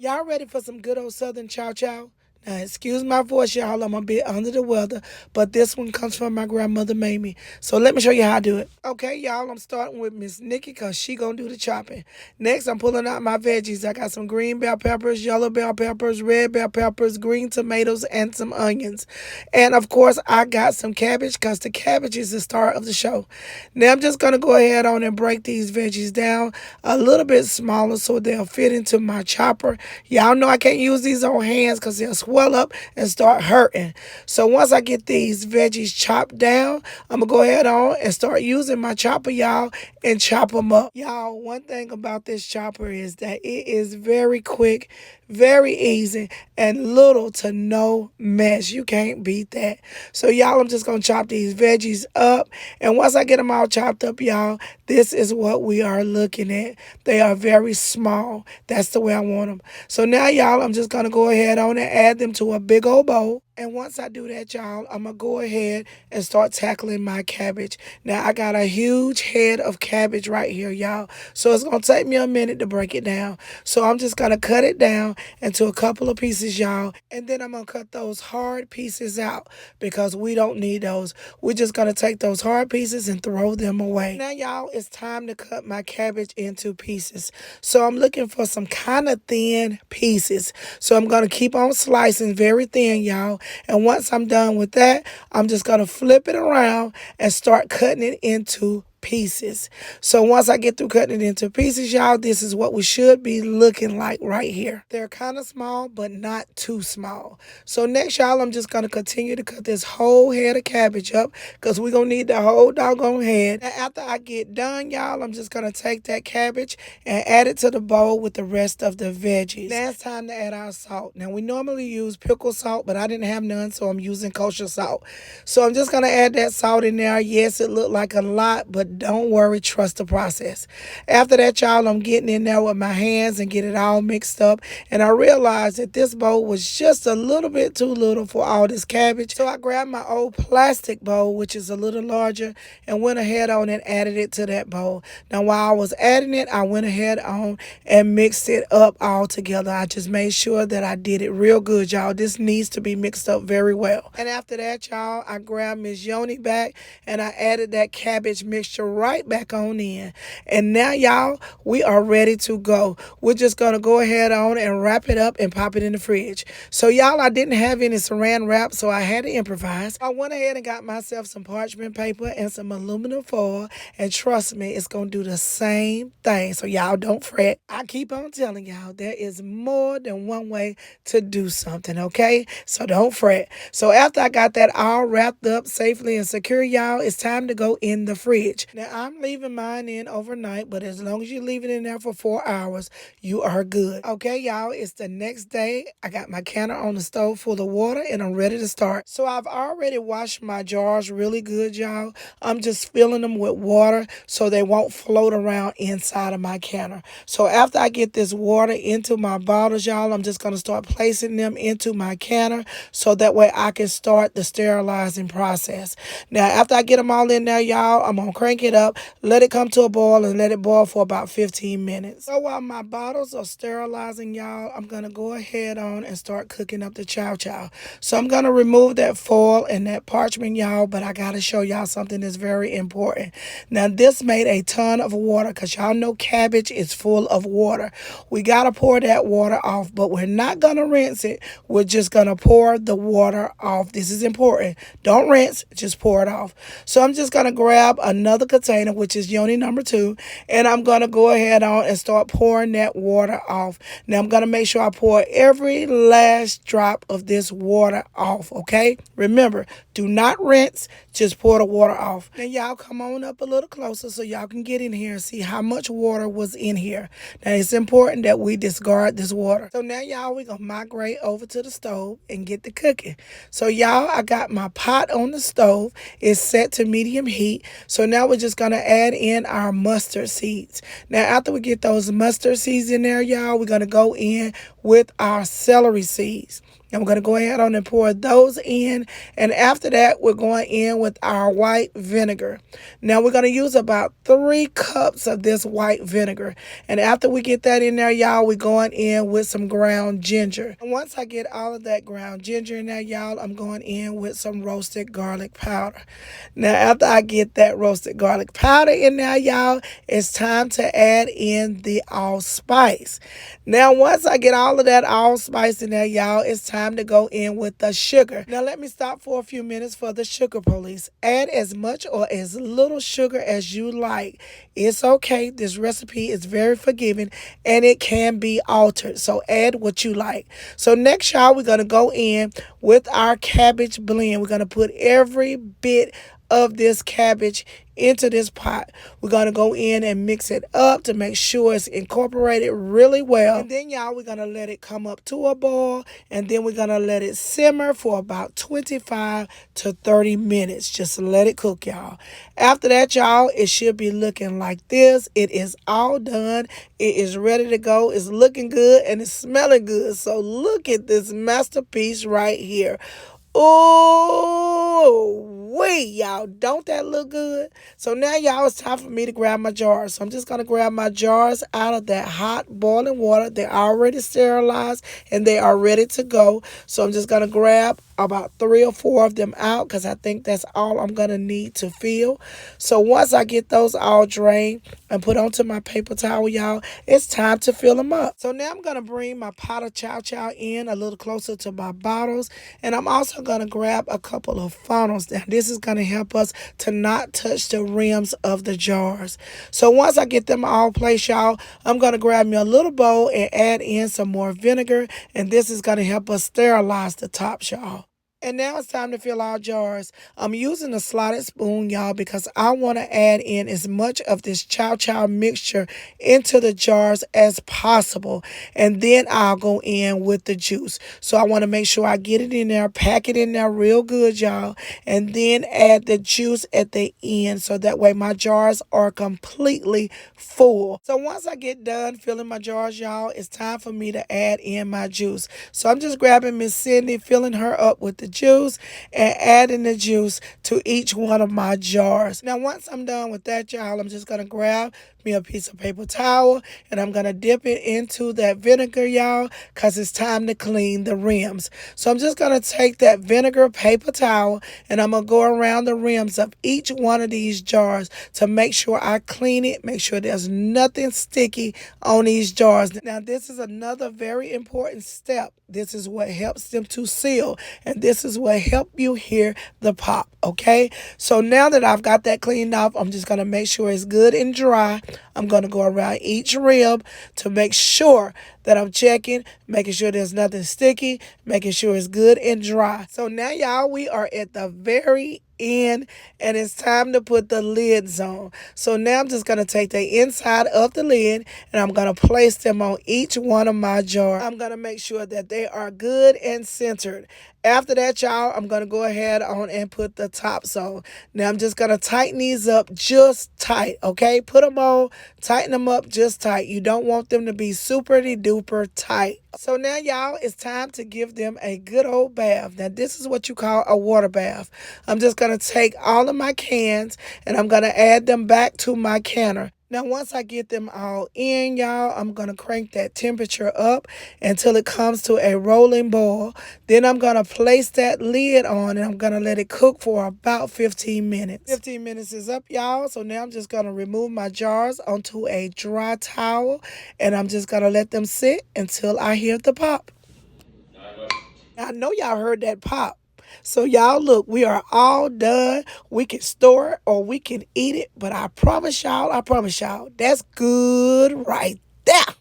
Y'all ready for some good old Southern chow chow? Now, excuse my voice, y'all. I'm a bit under the weather, but this one comes from my grandmother made me. So let me show you how I do it. Okay, y'all, I'm starting with Miss Nikki because she going to do the chopping. Next, I'm pulling out my veggies. I got some green bell peppers, yellow bell peppers, red bell peppers, green tomatoes, and some onions. And, of course, I got some cabbage because the cabbage is the star of the show. Now, I'm just going to go ahead on and break these veggies down a little bit smaller so they'll fit into my chopper. Y'all know I can't use these on hands because they'll swell up and start hurting. So once I get these veggies chopped down, I'm going to go ahead on and start using my chopper, y'all, and chop them up. Y'all, one thing about this chopper is that it is very quick, very easy, and little to no mess. You can't beat that. So y'all, I'm just going to chop these veggies up. And once I get them all chopped up, y'all, this is what we are looking at. They are very small. That's the way I want them. So now, y'all, I'm just going to go ahead on and add them to a big old bowl. And once I do that, y'all, I'm going to go ahead and start tackling my cabbage. Now, I got a huge head of cabbage right here, y'all. So it's going to take me a minute to break it down. So I'm just going to cut it down into a couple of pieces, y'all. And then I'm going to cut those hard pieces out because we don't need those. We're just going to take those hard pieces and throw them away. Now, y'all, it's time to cut my cabbage into pieces. So I'm looking for some kind of thin pieces. So I'm going to keep on slicing very thin, y'all. And once I'm done with that, I'm just going to flip it around and start cutting it into pieces. So once I get through cutting it into pieces, y'all, this is what we should be looking like right here. They're kind of small, but not too small. So next, y'all, I'm just going to continue to cut this whole head of cabbage up because we're going to need the whole doggone head. And after I get done, y'all, I'm just going to take that cabbage and add it to the bowl with the rest of the veggies. Now it's time to add our salt. Now, we normally use pickle salt, but I didn't have none, so I'm using kosher salt. So I'm just going to add that salt in there. Yes, it looked like a lot, but don't worry, trust the process. After that, y'all, I'm getting in there with my hands and get it all mixed up. And I realized that this bowl was just a little bit too little for all this cabbage. So I grabbed my old plastic bowl, which is a little larger, and went ahead on and added it to that bowl. Now, while I was adding it, I went ahead on and mixed it up all together. I just made sure that I did it real good, y'all. This needs to be mixed up very well. And after that, y'all, I grabbed Miss Yoni back and I added that cabbage mixture right back on in. And now, y'all, we are ready to go. We're just going to go ahead on and wrap it up and pop it in the fridge. So, y'all, I didn't have any saran wrap, so I had to improvise. I went ahead and got myself some parchment paper and some aluminum foil. And trust me, it's going to do the same thing. So, y'all, don't fret. I keep on telling y'all there is more than one way to do something, okay? So, don't fret. So, after I got that all wrapped up safely and secure, y'all, it's time to go in the fridge. Now, I'm leaving mine in overnight, but as long as you leave it in there for 4 hours, you are good. Okay, y'all, it's the next day. I got my canner on the stove full of water, and I'm ready to start. So I've already washed my jars really good, y'all. I'm just filling them with water so they won't float around inside of my canner. So after I get this water into my bottles, y'all, I'm just going to start placing them into my canner so that way I can start the sterilizing process. Now, after I get them all in there, y'all, I'm going to crank it up, let it come to a boil, and let it boil for about 15 minutes. So while my bottles are sterilizing, y'all, I'm going to go ahead on and start cooking up the chow chow. So I'm going to remove that foil and that parchment, y'all, but I got to show y'all something that's very important. Now, this made a ton of water because y'all know cabbage is full of water. We got to pour that water off, but we're not going to rinse it. We're just going to pour the water off. This is important. Don't rinse, just pour it off. So I'm just going to grab another container, which is Yoni number 2, and I'm going to go ahead on and start pouring that water off. Now, I'm going to make sure I pour every last drop of this water off, okay? Remember, do not rinse, just pour the water off. Now, y'all come on up a little closer so y'all can get in here and see how much water was in here. Now, it's important that we discard this water. So now, y'all, we're going to migrate over to the stove and get the cooking. So, y'all, I got my pot on the stove. It's set to medium heat. So now we're just going to add in our mustard seeds. Now, after we get those mustard seeds in there, y'all, we're going to go in with our celery seeds. I'm going to go ahead on and pour those in. And after that, we're going in with our white vinegar. Now, we're going to use about 3 cups of this white vinegar. And after we get that in there, y'all, we're going in with some ground ginger. And once I get all of that ground ginger in there, y'all, I'm going in with some roasted garlic powder. Now, after I get that roasted garlic powder in there, y'all, it's time to add in the allspice. Now, once I get all of that allspice in there, y'all, it's time to go in with the sugar. Now, let me stop for a few minutes for the sugar police. Add as much or as little sugar as you like. It's okay. This recipe is very forgiving and it can be altered. So add what you like. So next, y'all, we're going to go in with our cabbage blend. We're going to put every bit of this cabbage into this pot. We're going to go in and mix it up to make sure it's incorporated really well. And then, y'all, we're going to let it come up to a boil. And then we're going to let it simmer for about 25 to 30 minutes. Just let it cook, y'all. After that, y'all, it should be looking like this. It is all done. It is ready to go. It's looking good and it's smelling good. So look at this masterpiece right here. Oh, wait, y'all. Don't that look good? So now, y'all, it's time for me to grab my jars. So I'm just going to grab my jars out of that hot boiling water. They're already sterilized and they are ready to go. So I'm just going to grab about 3 or 4 of them out because I think that's all I'm going to need to fill. So once I get those all drained and put onto my paper towel, y'all, it's time to fill them up. So now I'm going to bring my pot of Chow Chow in a little closer to my bottles. And I'm also going to grab a couple of funnels. Now, this is going to help us to not touch the rims of the jars. So once I get them all placed, y'all, I'm going to grab me a little bowl and add in some more vinegar. And this is going to help us sterilize the tops, y'all. And now it's time to fill our jars. I'm using a slotted spoon, y'all, because I want to add in as much of this Chow Chow mixture into the jars as possible. And then I'll go in with the juice. So I want to make sure I get it in there, pack it in there real good, y'all, and then add the juice at the end so that way my jars are completely full. So once I get done filling my jars, y'all, it's time for me to add in my juice. So I'm just grabbing Miss Cindy, filling her up with the juice and adding the juice to each one of my jars. Now, once I'm done with that, y'all, I'm just going to grab me a piece of paper towel and I'm going to dip it into that vinegar, y'all, because it's time to clean the rims. So I'm just going to take that vinegar paper towel and I'm going to go around the rims of each one of these jars to make sure I clean it, make sure there's nothing sticky on these jars. Now, this is another very important step. This is what helps them to seal, and this is what helps you hear the pop, okay? So now that I've got that cleaned off, I'm just going to make sure it's good and dry. I'm going to go around each rib to make sure that I'm checking, making sure there's nothing sticky, making sure it's good and dry. So now, y'all, we are at the very end and it's time to put the lids on. So now I'm just going to take the inside of the lid and I'm going to place them on each one of my jars. I'm going to make sure that they are good and centered. After that, y'all, I'm going to go ahead on and put the tops on. Now, I'm just going to tighten these up just tight, okay? Put them on, tighten them up just tight. You don't want them to be super-duper tight. So now, y'all, it's time to give them a good old bath. Now, this is what you call a water bath. I'm just going to take all of my cans and I'm going to add them back to my canner. Now, once I get them all in, y'all, I'm going to crank that temperature up until it comes to a rolling boil. Then I'm going to place that lid on and I'm going to let it cook for about 15 minutes. 15 minutes is up, y'all. So now I'm just going to remove my jars onto a dry towel and I'm just going to let them sit until I hear the pop. I know y'all heard that pop. So y'all, look, we are all done. We can store it or we can eat it. But I promise y'all, that's good right there.